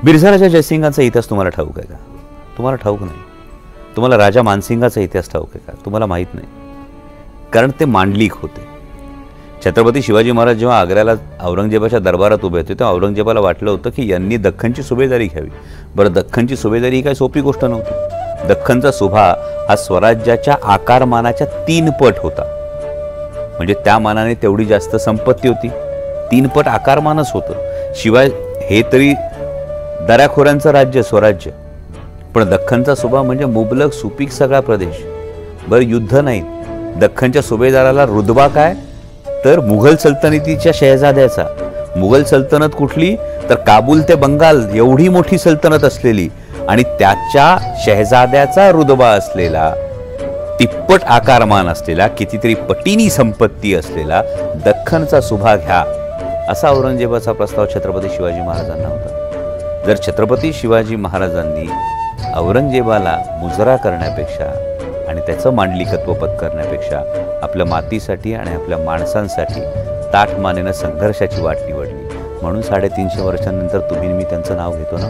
बिरसा राजा जयसिंगाचा इतिहास तुम्हाला ठाऊक आहे का? तुम्हाला ठाऊक नाही. तुम्हाला राजा मानसिंगाचा इतिहास ठाऊक आहे का? तुम्हाला माहीत नाही, कारण ते मांडलिक होते. छत्रपती शिवाजी महाराज जेव्हा आग्र्याला औरंगजेबाच्या दरबारात उभे होते तेव्हा औरंगजेबाला वाटलं होतं की यांनी दख्खनची सुभेदारी घ्यावी. बरं, दख्खनची सुभेदारी ही काही सोपी गोष्ट नव्हती. दख्खनचा सुभा हा स्वराज्याच्या आकारमानाच्या 3 पट होता. म्हणजे त्या मानाने तेवढी जास्त संपत्ती होती, 3 पट आकारमानच होतं. शिवाय हे तरी दऱ्याखोऱ्यांचं राज्य स्वराज्य, पण दख्खनचा सुभा म्हणजे मुबलक सुपीक सगळा प्रदेश. बरं, युद्ध नाही. दख्खनच्या सुभेदाराला रुतबा काय, तर मुघल सल्तनतीच्या शहजाद्याचा. मुघल सल्तनत कुठली, तर काबूल ते बंगाल एवढी मोठी सल्तनत असलेली आणि त्याच्या शहजाद्याचा रुतबा असलेला, तिप्पट आकारमान असलेला, कितीतरी पटीनी संपत्ती असलेला दख्खनचा सुभा घ्या, असा औरंगजेबाचा प्रस्ताव छत्रपती शिवाजी महाराजांना होता. जर छत्रपती शिवाजी महाराजांनी औरंगजेबाला मुजरा करण्यापेक्षा आणि त्याचं मांडलिकत्व पत्करण्यापेक्षा आपल्या मातीसाठी आणि आपल्या माणसांसाठी ताठ मानेनं संघर्षाची वाट निवडली, म्हणून 350 वर्षांनंतर तुम्ही मी त्यांचं नाव घेतो ना.